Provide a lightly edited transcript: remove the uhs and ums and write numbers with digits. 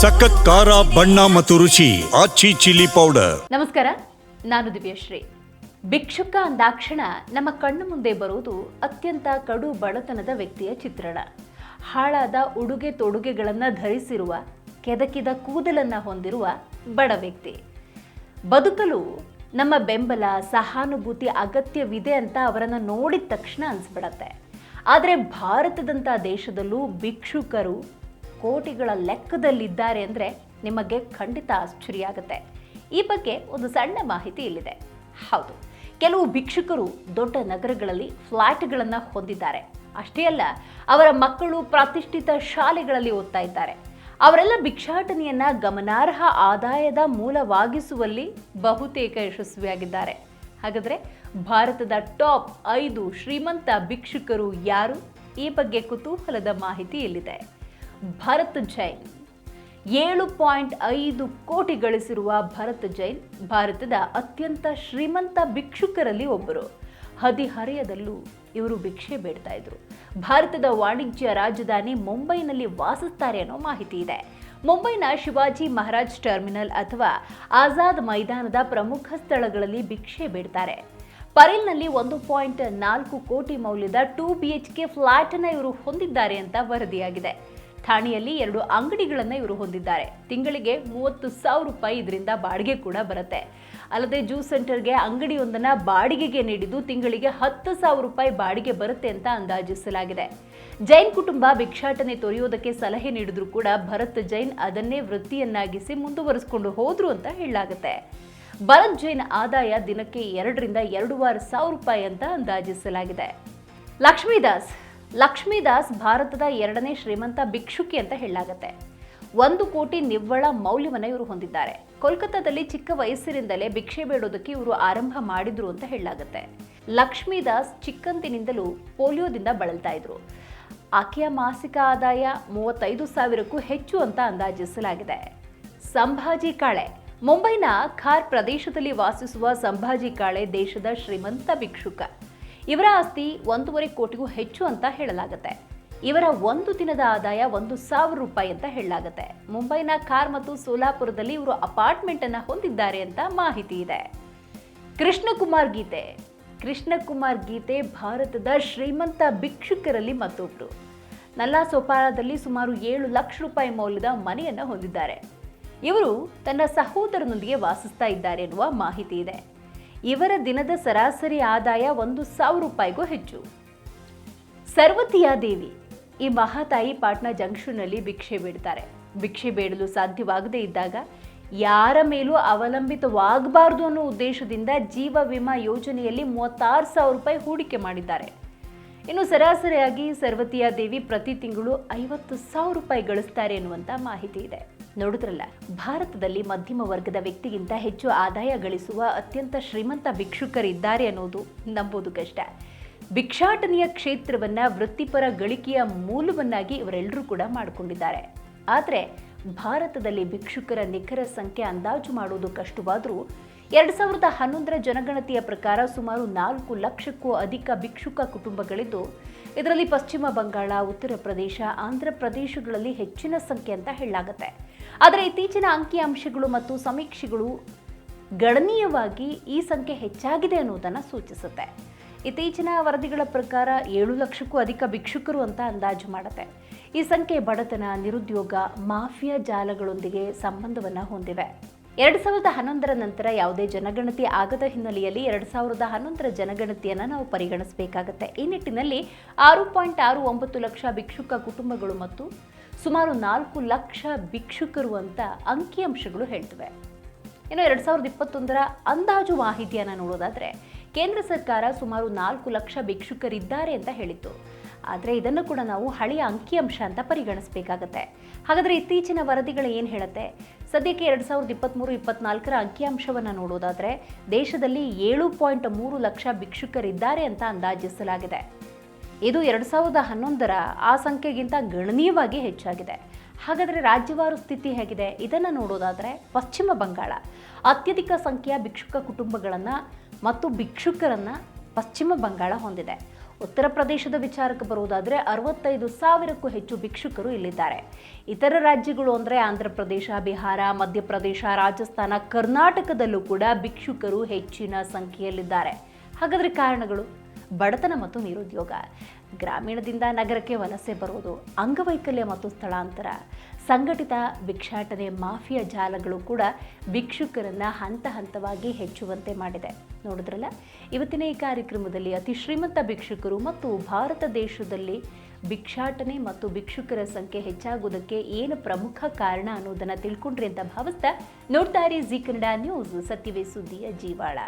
ಸಖತ್ ಖಾರ ಬಣ್ಣ ಮತ್ತು ರುಚಿ ಆಚಿ ಚಿಲ್ಲಿ ಪೌಡರ್. ನಮಸ್ಕಾರ, ನಾನು ದಿವ್ಯಶ್ರೀ. ಭಿಕ್ಷುಕ ಅಂದಾಕ್ಷಣ ನಮ್ಮ ಕಣ್ಣು ಮುಂದೆ ಬರುವುದು ಅತ್ಯಂತ ಕಡು ಬಡತನದ ವ್ಯಕ್ತಿಯ ಚಿತ್ರಣ. ಹಾಳಾದ ಉಡುಗೆ ತೊಡುಗೆಗಳನ್ನು ಧರಿಸಿರುವ, ಕೆದಕಿದ ಕೂದಲನ್ನು ಹೊಂದಿರುವ ಬಡ ವ್ಯಕ್ತಿ. ಬದುಕಲು ನಮ್ಮ ಬೆಂಬಲ, ಸಹಾನುಭೂತಿ ಅಗತ್ಯವಿದೆ ಅಂತ ಅವರನ್ನು ನೋಡಿದ ತಕ್ಷಣ ಅನಿಸ್ಬಿಡತ್ತೆ. ಆದರೆ ಭಾರತದಂಥ ದೇಶದಲ್ಲೂ ಭಿಕ್ಷುಕರು ಕೋಟಿಗಳ ಲೆಕ್ಕದಲ್ಲಿದ್ದಾರೆ ಅಂದರೆ ನಿಮಗೆ ಖಂಡಿತ ಆಶ್ಚರ್ಯ ಆಗುತ್ತೆ. ಈ ಬಗ್ಗೆ ಒಂದು ಸಣ್ಣ ಮಾಹಿತಿ ಇಲ್ಲಿದೆ. ಹೌದು, ಕೆಲವು ಭಿಕ್ಷುಕರು ದೊಡ್ಡ ನಗರಗಳಲ್ಲಿ ಫ್ಲ್ಯಾಟ್ಗಳನ್ನು ಹೊಂದಿದ್ದಾರೆ. ಅಷ್ಟೇ ಅಲ್ಲ, ಅವರ ಮಕ್ಕಳು ಪ್ರತಿಷ್ಠಿತ ಶಾಲೆಗಳಲ್ಲಿ ಓದ್ತಾ ಇದ್ದಾರೆ. ಅವರೆಲ್ಲ ಭಿಕ್ಷಾಟನೆಯನ್ನ ಗಮನಾರ್ಹ ಆದಾಯದ ಮೂಲವಾಗಿಸುವಲ್ಲಿ ಬಹುತೇಕ ಯಶಸ್ವಿಯಾಗಿದ್ದಾರೆ. ಹಾಗಾದರೆ ಭಾರತದ ಟಾಪ್ 5 ಶ್ರೀಮಂತ ಭಿಕ್ಷುಕರು ಯಾರು? ಈ ಬಗ್ಗೆ ಕುತೂಹಲದ ಮಾಹಿತಿ ಇಲ್ಲಿದೆ. ಭರತ್ ಜೈನ್. 7.5 ಕೋಟಿ ಗಳಿಸಿರುವ ಭರತ್ ಜೈನ್ ಭಾರತದ ಅತ್ಯಂತ ಶ್ರೀಮಂತ ಭಿಕ್ಷುಕರಲ್ಲಿ ಒಬ್ಬರು. ಹದಿಹರೆಯದಲ್ಲೂ ಇವರು ಭಿಕ್ಷೆ ಬೇಡ್ತಾ ಇದ್ರು. ಭಾರತದ ವಾಣಿಜ್ಯ ರಾಜಧಾನಿ ಮುಂಬೈನಲ್ಲಿ ವಾಸಿಸ್ತಾರೆ ಅನ್ನೋ ಮಾಹಿತಿ ಇದೆ. ಮುಂಬೈನ ಶಿವಾಜಿ ಮಹಾರಾಜ್ ಟರ್ಮಿನಲ್ ಅಥವಾ ಆಜಾದ್ ಮೈದಾನದ ಪ್ರಮುಖ ಸ್ಥಳಗಳಲ್ಲಿ ಭಿಕ್ಷೆ ಬೇಡ್ತಾರೆ. ಪರೇಲ್ನಲ್ಲಿ 1.4 ಕೋಟಿ ಮೌಲ್ಯದ 2 BHK ಫ್ಲಾಟ್ ಅನ್ನು ಇವರು ಹೊಂದಿದ್ದಾರೆ ಅಂತ ವರದಿಯಾಗಿದೆ. ಥಾಣೆಯಲ್ಲಿ 2 ಅಂಗಡಿಗಳನ್ನು ಇವರು ಹೊಂದಿದ್ದಾರೆ. ತಿಂಗಳಿಗೆ 30,000 ರೂಪಾಯಿ ಇದರಿಂದ ಬಾಡಿಗೆ ಕೂಡ ಬರುತ್ತೆ. ಅಲ್ಲದೆ ಜ್ಯೂಸ್ ಸೆಂಟರ್ಗೆ ಅಂಗಡಿಯೊಂದನ್ನು ಬಾಡಿಗೆಗೆ ನೀಡಿದ್ದು ತಿಂಗಳಿಗೆ 10,000 ರೂಪಾಯಿ ಬಾಡಿಗೆ ಬರುತ್ತೆ ಅಂತ ಅಂದಾಜಿಸಲಾಗಿದೆ. ಜೈನ್ ಕುಟುಂಬ ಭಿಕ್ಷಾಟನೆ ತೊರೆಯೋದಕ್ಕೆ ಸಲಹೆ ನೀಡಿದ್ರು ಕೂಡ ಭರತ್ ಜೈನ್ ಅದನ್ನೇ ವೃತ್ತಿಯನ್ನಾಗಿಸಿ ಮುಂದುವರಿಸಿಕೊಂಡು ಹೋದ್ರು ಅಂತ ಹೇಳಲಾಗುತ್ತೆ. ಭರತ್ ಜೈನ್ ಆದಾಯ ದಿನಕ್ಕೆ 2 ರಿಂದ 2,500 ರೂಪಾಯಿ ಅಂತ ಅಂದಾಜಿಸಲಾಗಿದೆ. ಲಕ್ಷ್ಮೀ ದಾಸ್ ಭಾರತದ 2ನೇ ಶ್ರೀಮಂತ ಭಿಕ್ಷುಕಿ ಅಂತ ಹೇಳಲಾಗುತ್ತೆ. 1 ಕೋಟಿ ನಿವ್ವಳ ಮೌಲ್ಯವನ್ನು ಇವರು ಹೊಂದಿದ್ದಾರೆ. ಕೋಲ್ಕತ್ತಾದಲ್ಲಿ ಚಿಕ್ಕ ವಯಸ್ಸಿನಿಂದಲೇ ಭಿಕ್ಷೆ ಬೇಡೋದಕ್ಕೆ ಇವರು ಆರಂಭ ಮಾಡಿದ್ರು ಅಂತ ಹೇಳಲಾಗುತ್ತೆ. ಲಕ್ಷ್ಮೀ ದಾಸ್ ಚಿಕ್ಕಂದಿನಿಂದಲೂ ಪೋಲಿಯೋದಿಂದ ಬಳಲ್ತಾ ಇದ್ರು. ಆಕೆಯ ಮಾಸಿಕ ಆದಾಯ 35,000ಕ್ಕೂ ಹೆಚ್ಚು ಅಂತ ಅಂದಾಜಿಸಲಾಗಿದೆ. ಸಂಭಾಜಿ ಕಾಳೆ. ಮುಂಬೈನ ಖಾರ್ ಪ್ರದೇಶದಲ್ಲಿ ವಾಸಿಸುವ ಸಂಭಾಜಿ ಕಾಳೆ ದೇಶದ ಶ್ರೀಮಂತ ಭಿಕ್ಷುಕ. ಇವರ ಆಸ್ತಿ 1.5 ಕೋಟಿಗೂ ಹೆಚ್ಚು ಅಂತ ಹೇಳಲಾಗುತ್ತೆ. ಇವರ ಒಂದು ದಿನದ ಆದಾಯ 1,000 ರೂಪಾಯಿ ಅಂತ ಹೇಳಲಾಗುತ್ತೆ. ಮುಂಬೈನ ಖಾರ್ ಮತ್ತು ಸೋಲಾಪುರದಲ್ಲಿ ಇವರು ಅಪಾರ್ಟ್ಮೆಂಟ್ ಅನ್ನು ಹೊಂದಿದ್ದಾರೆ ಅಂತ ಮಾಹಿತಿ ಇದೆ. ಕೃಷ್ಣಕುಮಾರ್ ಗೀತೆ ಭಾರತದ ಶ್ರೀಮಂತ ಭಿಕ್ಷುಕರಲ್ಲಿ ಮತ್ತೊಬ್ಬರು. ನಲ್ಲಾ ಸೋಪಾರದಲ್ಲಿ ಸುಮಾರು 7 ಲಕ್ಷ ರೂಪಾಯಿ ಮೌಲ್ಯದ ಮನೆಯನ್ನು ಹೊಂದಿದ್ದಾರೆ. ಇವರು ತನ್ನ ಸಹೋದರನೊಂದಿಗೆ ವಾಸಿಸ್ತಾ ಇದ್ದಾರೆ ಎನ್ನುವ ಮಾಹಿತಿ ಇದೆ. ಇವರ ದಿನದ ಸರಾಸರಿ ಆದಾಯ 1,000 ರೂಪಾಯಿಗೂ ಹೆಚ್ಚು. ಸರ್ವತಿಯಾ ದೇವಿ. ಈ ಮಹಾತಾಯಿ ಪಾಟ್ನಾ ಜಂಕ್ಷನ್ನಲ್ಲಿ ಭಿಕ್ಷೆ ಬೇಡ್ತಾರೆ. ಭಿಕ್ಷೆ ಬೇಡಲು ಸಾಧ್ಯವಾಗದೇ ಇದ್ದಾಗ ಯಾರ ಮೇಲೂ ಅವಲಂಬಿತವಾಗಬಾರದು ಅನ್ನೋ ಉದ್ದೇಶದಿಂದ ಜೀವ ವಿಮಾ ಯೋಜನೆಯಲ್ಲಿ 36,000 ರೂಪಾಯಿ ಹೂಡಿಕೆ ಮಾಡಿದ್ದಾರೆ. ಇನ್ನು ಸರಾಸರಿಯಾಗಿ ಸರ್ವತಿಯಾ ದೇವಿ ಪ್ರತಿ ತಿಂಗಳು 50,000 ರೂಪಾಯಿ ಗಳಿಸ್ತಾರೆ ಎನ್ನುವಂತ ಮಾಹಿತಿ ಇದೆ. ನೋಡಿದ್ರಲ್ಲ, ಭಾರತದಲ್ಲಿ ಮಧ್ಯಮ ವರ್ಗದ ವ್ಯಕ್ತಿಗಿಂತ ಹೆಚ್ಚು ಆದಾಯ ಗಳಿಸುವ ಅತ್ಯಂತ ಶ್ರೀಮಂತ ಭಿಕ್ಷುಕರಿದ್ದಾರೆ ಅನ್ನೋದು ನಂಬೋದು ಕಷ್ಟ. ಭಿಕ್ಷಾಟನೆಯ ಕ್ಷೇತ್ರವನ್ನ ವೃತ್ತಿಪರ ಗಳಿಕೆಯ ಮೂಲವನ್ನಾಗಿ ಇವರೆಲ್ಲರೂ ಕೂಡ ಮಾಡಿಕೊಂಡಿದ್ದಾರೆ. ಆದರೆ ಭಾರತದಲ್ಲಿ ಭಿಕ್ಷುಕರ ನಿಖರ ಸಂಖ್ಯೆ ಅಂದಾಜು ಮಾಡುವುದು ಕಷ್ಟವಾದರೂ 2011ರ ಜನಗಣತಿಯ ಪ್ರಕಾರ ಸುಮಾರು 4 ಲಕ್ಷಕ್ಕೂ ಅಧಿಕ ಭಿಕ್ಷುಕ ಕುಟುಂಬಗಳಿದ್ದು, ಇದರಲ್ಲಿ ಪಶ್ಚಿಮ ಬಂಗಾಳ, ಉತ್ತರ ಪ್ರದೇಶ, ಆಂಧ್ರ ಪ್ರದೇಶಗಳಲ್ಲಿ ಹೆಚ್ಚಿನ ಸಂಖ್ಯೆ ಅಂತ ಹೇಳಲಾಗುತ್ತೆ. ಆದರೆ ಇತ್ತೀಚಿನ ಅಂಕಿಅಂಶಗಳು ಮತ್ತು ಸಮೀಕ್ಷೆಗಳು ಗಣನೀಯವಾಗಿ ಈ ಸಂಖ್ಯೆ ಹೆಚ್ಚಾಗಿದೆ ಅನ್ನೋದನ್ನು ಸೂಚಿಸುತ್ತೆ. ಇತ್ತೀಚಿನ ವರದಿಗಳ ಪ್ರಕಾರ 7 ಲಕ್ಷಕ್ಕೂ ಅಧಿಕ ಭಿಕ್ಷುಕರು ಅಂತ ಅಂದಾಜು ಮಾಡುತ್ತೆ. ಈ ಸಂಖ್ಯೆ ಬಡತನ, ನಿರುದ್ಯೋಗ, ಮಾಫಿಯಾ ಜಾಲಗಳೊಂದಿಗೆ ಸಂಬಂಧವನ್ನು ಹೊಂದಿವೆ. 2011ರ ನಂತರ ಯಾವುದೇ ಜನಗಣತಿ ಆಗದ ಹಿನ್ನೆಲೆಯಲ್ಲಿ 2011ರ ಜನಗಣತಿಯನ್ನು ನಾವು ಪರಿಗಣಿಸಬೇಕಾಗುತ್ತೆ. ಈ ನಿಟ್ಟಿನಲ್ಲಿ 6.69 ಲಕ್ಷ ಭಿಕ್ಷುಕ ಕುಟುಂಬಗಳು ಮತ್ತು ಸುಮಾರು 4 ಲಕ್ಷ ಭಿಕ್ಷುಕರು ಅಂತ ಅಂಕಿಅಂಶಗಳು ಹೇಳ್ತವೆ. ಇನ್ನು 2021ರ ಅಂದಾಜು ಮಾಹಿತಿಯನ್ನು ನೋಡೋದಾದರೆ ಕೇಂದ್ರ ಸರ್ಕಾರ ಸುಮಾರು 4 ಲಕ್ಷ ಭಿಕ್ಷುಕರಿದ್ದಾರೆ ಅಂತ ಹೇಳಿತ್ತು. ಆದರೆ ಇದನ್ನು ಕೂಡ ನಾವು ಹಳೆಯ ಅಂಕಿಅಂಶ ಅಂತ ಪರಿಗಣಿಸಬೇಕಾಗತ್ತೆ. ಹಾಗಾದರೆ ಇತ್ತೀಚಿನ ವರದಿಗಳು ಏನು ಹೇಳುತ್ತೆ? ಸದ್ಯಕ್ಕೆ 2023-24ರ ಅಂಕಿಅಂಶವನ್ನು ನೋಡೋದಾದರೆ ದೇಶದಲ್ಲಿ 7.3 ಲಕ್ಷ ಭಿಕ್ಷುಕರಿದ್ದಾರೆ ಅಂತ ಅಂದಾಜಿಸಲಾಗಿದೆ. ಇದು 2011ರ ಆ ಸಂಖ್ಯೆಗಿಂತ ಗಣನೀಯವಾಗಿ ಹೆಚ್ಚಾಗಿದೆ. ಹಾಗಾದರೆ ರಾಜ್ಯವಾರು ಸ್ಥಿತಿ ಹೇಗಿದೆ? ಇದನ್ನು ನೋಡೋದಾದರೆ ಪಶ್ಚಿಮ ಬಂಗಾಳ ಅತ್ಯಧಿಕ ಸಂಖ್ಯೆಯ ಭಿಕ್ಷುಕ ಕುಟುಂಬಗಳನ್ನು ಮತ್ತು ಭಿಕ್ಷುಕರನ್ನು ಪಶ್ಚಿಮ ಬಂಗಾಳ ಹೊಂದಿದೆ. ಉತ್ತರ ಪ್ರದೇಶದ ವಿಚಾರಕ್ಕೆ ಬರುವುದಾದರೆ 65,000ಕ್ಕೂ ಹೆಚ್ಚು ಭಿಕ್ಷುಕರು ಇಲ್ಲಿದ್ದಾರೆ. ಇತರ ರಾಜ್ಯಗಳು ಅಂದರೆ ಆಂಧ್ರ ಪ್ರದೇಶ, ಬಿಹಾರ, ಮಧ್ಯಪ್ರದೇಶ, ರಾಜಸ್ಥಾನ, ಕರ್ನಾಟಕದಲ್ಲೂ ಕೂಡ ಭಿಕ್ಷುಕರು ಹೆಚ್ಚಿನ ಸಂಖ್ಯೆಯಲ್ಲಿದ್ದಾರೆ. ಹಾಗಾದರೆ ಕಾರಣಗಳು? ಬಡತನ ಮತ್ತು ನಿರುದ್ಯೋಗ, ಗ್ರಾಮೀಣದಿಂದ ನಗರಕ್ಕೆ ವಲಸೆ ಬರುವುದು, ಅಂಗವೈಕಲ್ಯ ಮತ್ತು ಸ್ಥಳಾಂತರ, ಸಂಘಟಿತ ಭಿಕ್ಷಾಟನೆ, ಮಾಫಿಯಾ ಜಾಲಗಳು ಕೂಡ ಭಿಕ್ಷುಕರನ್ನು ಹಂತ ಹಂತವಾಗಿ ಹೆಚ್ಚುವಂತೆ ಮಾಡಿದೆ. ನೋಡಿದ್ರಲ್ಲ, ಇವತ್ತಿನ ಈ ಕಾರ್ಯಕ್ರಮದಲ್ಲಿ ಅತಿ ಶ್ರೀಮಂತ ಭಿಕ್ಷುಕರು ಮತ್ತು ಭಾರತ ದೇಶದಲ್ಲಿ ಭಿಕ್ಷಾಟನೆ ಮತ್ತು ಭಿಕ್ಷುಕರ ಸಂಖ್ಯೆ ಹೆಚ್ಚಾಗುವುದಕ್ಕೆ ಏನು ಪ್ರಮುಖ ಕಾರಣ ಅನ್ನೋದನ್ನು ತಿಳ್ಕೊಂಡ್ರಿ ಅಂತ ಭಾವಿಸ್ತಾ ನೋಡ್ತಾ ಇರಿ ಜಿ ಕನ್ನಡ ನ್ಯೂಸ್, ಸತ್ಯವೇ ಸುದ್ದಿಯ ಜೀವಾಳ.